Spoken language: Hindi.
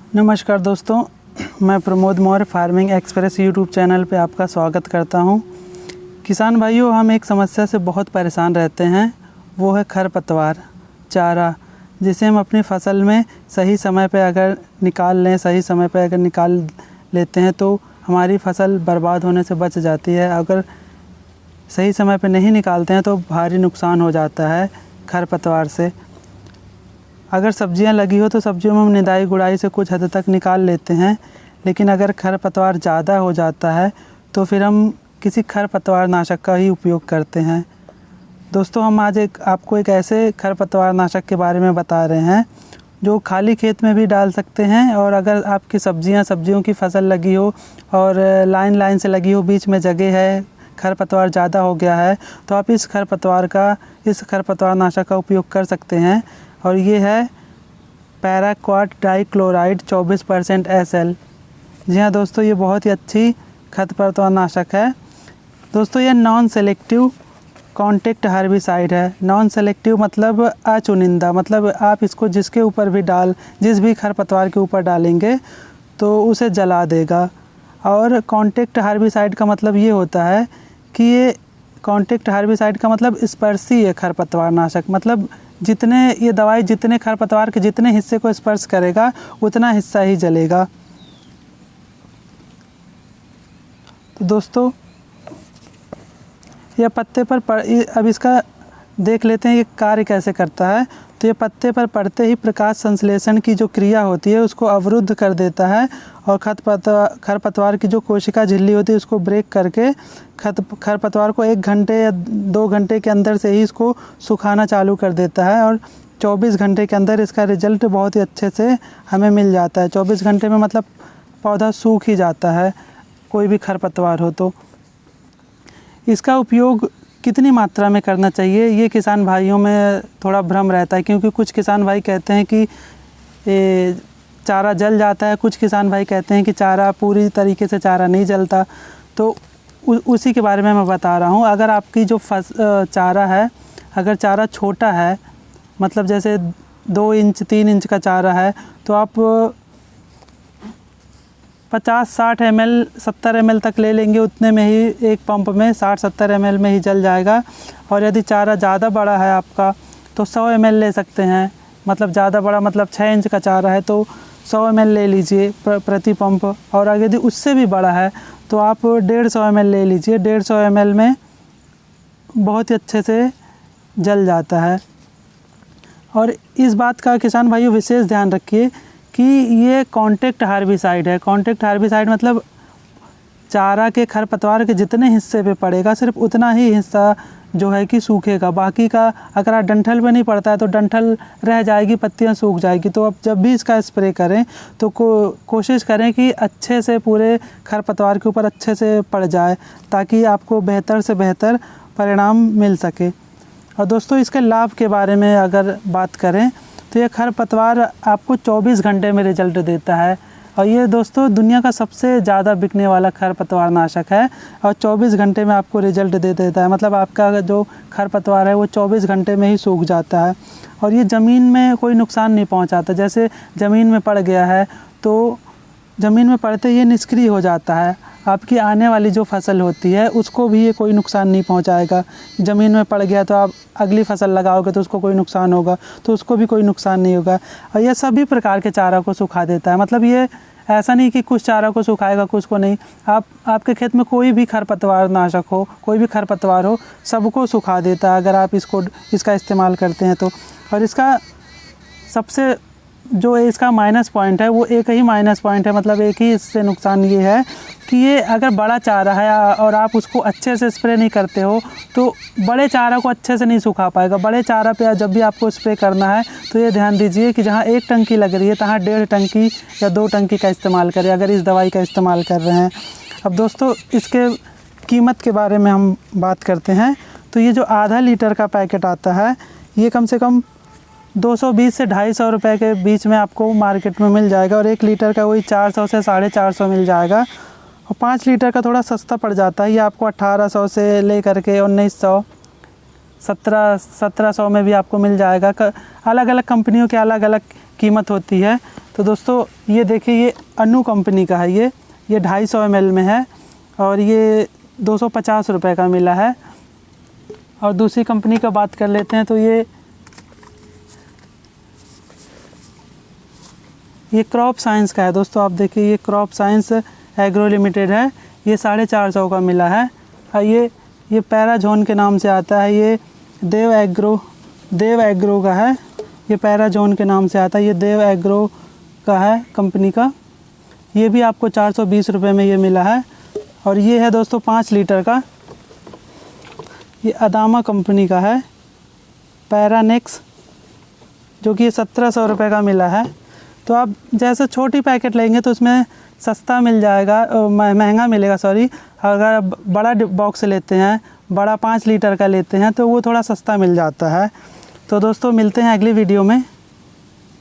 नमस्कार दोस्तों, मैं Pramod Maurya farming express YouTube channel पे आपका स्वागत करता हूं। किसान भाइयों, हम एक समस्या से बहुत परेशान रहते हैं, वो है खरपतवार चारा, जिसे हम अपनी फसल में सही समय पे अगर निकाल लेते हैं तो हमारी फसल बर्बाद होने से बच जाती है। अगर सही समय पे नहीं निकालते हैं तो भारी नुकसान हो जाता है खरपतवार से। अगर सब्जियां लगी हो तो सब्जियों में हम निदाई गुड़ाई से कुछ हद तक निकाल लेते हैं, लेकिन अगर खरपतवार ज़्यादा हो जाता है तो फिर हम किसी खरपतवार नाशक का ही उपयोग करते हैं। दोस्तों, हम आज आपको एक ऐसे खरपतवार नाशक के बारे में बता रहे हैं जो खाली खेत में भी डाल सकते हैं, और अगर आपकी सब्जियों की फसल लगी हो और लाइन से लगी हो, बीच में जगह है, खरपतवार ज़्यादा हो गया है, तो आप इस खरपतवार नाशक का उपयोग कर सकते हैं। और ये है पैराक्वाट डाइक्लोराइड 24% SL। जी हाँ दोस्तों, ये बहुत ही अच्छी खरपतवार नाशक है। दोस्तों, ये नॉन सेलेक्टिव कॉन्टैक्ट हर्बिसाइड है। नॉन सेलेक्टिव मतलब अचुनिंदा, मतलब आप इसको जिस भी खरपतवार के ऊपर डालेंगे तो उसे जला देगा। और कॉन्टैक्ट हर्बिसाइड का मतलब ये होता है कि ये कॉन्टैक्ट हर्बिसाइड का मतलब स्पर्शी है खरपतवार नाशक, मतलब ये दवाई जितने खरपतवार के जितने हिस्से को स्पर्श करेगा उतना हिस्सा ही जलेगा। तो दोस्तों, यह पत्ते पर अब इसका देख लेते हैं ये कार्य कैसे करता है। तो ये पत्ते पर पड़ते ही प्रकाश संश्लेषण की जो क्रिया होती है उसको अवरुद्ध कर देता है, और खरपतवार की जो कोशिका झिल्ली होती है उसको ब्रेक करके खरपतवार को 1 घंटे या 2 घंटे के अंदर से ही इसको सुखाना चालू कर देता है, और 24 घंटे के अंदर इसका रिजल्ट बहुत ही अच्छे से हमें मिल जाता है। 24 घंटे में मतलब पौधा सूख ही जाता है, कोई भी खरपतवार हो तो। इसका उपयोग कितनी मात्रा में करना चाहिए, ये किसान भाइयों में थोड़ा भ्रम रहता है, क्योंकि कुछ किसान भाई कहते हैं कि चारा जल जाता है, कुछ किसान भाई कहते हैं कि चारा पूरी तरीके से चारा नहीं जलता। तो उसी के बारे में मैं बता रहा हूँ। अगर आपकी जो चारा है, अगर चारा छोटा है, मतलब जैसे 2 इंच 3 इंच का चारा है, तो आप 50-60 ml 70 ml तक ले लेंगे, उतने में ही एक पंप में 60-70 ml में ही जल जाएगा। और यदि चारा ज़्यादा बड़ा है आपका तो 100 ml ले सकते हैं, मतलब ज़्यादा बड़ा मतलब 6 इंच का चारा है तो 100 ml ले लीजिए प्रति पंप। और अगर यदि उससे भी बड़ा है तो आप 150 ml ले लीजिए। 150 ml में बहुत ही अच्छे से जल जाता है। और इस बात का किसान भाइयों विशेष ध्यान रखिए कि ये कॉन्टैक्ट हर्बिसाइड है। कॉन्टैक्ट हर्बिसाइड मतलब चारा के खरपतवार के जितने हिस्से पे पड़ेगा सिर्फ उतना ही हिस्सा जो है कि सूखेगा, बाकी का अगर डंठल पे नहीं पड़ता है तो डंठल रह जाएगी, पत्तियां सूख जाएगी। तो अब जब भी इसका स्प्रे करें तो कोशिश करें कि अच्छे से पूरे खरपतवार के ऊपर अच्छे से पड़ जाए, ताकि आपको बेहतर से बेहतर परिणाम मिल सके। और दोस्तों, इसके लाभ के बारे में अगर बात करें तो ये खरपतवार आपको 24 घंटे में रिजल्ट देता है, और ये दोस्तों दुनिया का सबसे ज़्यादा बिकने वाला खरपतवार नाशक है, और 24 घंटे में आपको रिजल्ट दे देता है। मतलब आपका जो खरपतवार है वो 24 घंटे में ही सूख जाता है, और ये ज़मीन में कोई नुकसान नहीं पहुंचाता। जैसे ज़मीन में पड़ गया है तो ज़मीन में पड़ते ही निष्क्रिय हो जाता है, आपकी आने वाली जो फसल होती है उसको भी ये कोई नुकसान नहीं पहुंचाएगा। ज़मीन में पड़ गया तो आप अगली फसल लगाओगे तो उसको कोई नुकसान होगा, तो उसको भी कोई नुकसान नहीं होगा। और ये सभी प्रकार के चारा को सुखा देता है, मतलब ये ऐसा नहीं कि कुछ चारा को सुखाएगा कुछ को नहीं। आपके खेत में कोई भी खरपतवार नाशक हो, कोई भी खरपतवार हो, सबको सुखा देता है अगर आप इसका इस्तेमाल करते हैं तो। और इसका सबसे जो इसका माइनस पॉइंट है वो एक ही माइनस पॉइंट है, मतलब एक ही इससे नुकसान ये है कि ये अगर बड़ा चारा है और आप उसको अच्छे से स्प्रे नहीं करते हो तो बड़े चारा को अच्छे से नहीं सुखा पाएगा। बड़े चारा पे जब भी आपको स्प्रे करना है तो ये ध्यान दीजिए कि जहाँ 1 टंकी लग रही है तहाँ 1.5 टंकी या 2 टंकी का इस्तेमाल करें, अगर इस दवाई का इस्तेमाल कर रहे हैं। अब दोस्तों, इसके कीमत के बारे में हम बात करते हैं। तो ये जो आधा लीटर का पैकेट आता है ये कम से कम 220 से 250 रुपये के बीच में आपको मार्केट में मिल जाएगा, और 1 लीटर का वही 400 से 450 मिल जाएगा। और 5 लीटर का थोड़ा सस्ता पड़ जाता है, ये आपको 1800 से लेकर के 1900 1700 में भी आपको मिल जाएगा। अलग अलग कंपनियों के अलग अलग कीमत होती है। तो दोस्तों ये देखिए, ये अनु कंपनी का है, ये 250 ml में है और ये 250 रुपये का मिला है। और दूसरी कंपनी का बात कर लेते हैं तो ये क्रॉप साइंस का है दोस्तों। आप देखिए, ये क्रॉप साइंस एग्रो लिमिटेड है, ये 450 का मिला है। और ये पैराजोन के नाम से आता है, ये देव एग्रो का है, ये पैराजोन के नाम से आता है, ये देव एग्रो का है कंपनी का। ये भी आपको 420 रुपये में ये मिला है। और ये है दोस्तों 5 लीटर का, ये अदामा कंपनी का है, पैरानेक्स, जो कि ये 1700 रुपये का मिला है। तो आप जैसे छोटी पैकेट लेंगे तो उसमें सस्ता मिल जाएगा, महंगा मिलेगा सॉरी। अगर आप बड़ा बॉक्स लेते हैं, बड़ा 5 लीटर का लेते हैं तो वो थोड़ा सस्ता मिल जाता है। तो दोस्तों मिलते हैं अगली वीडियो में।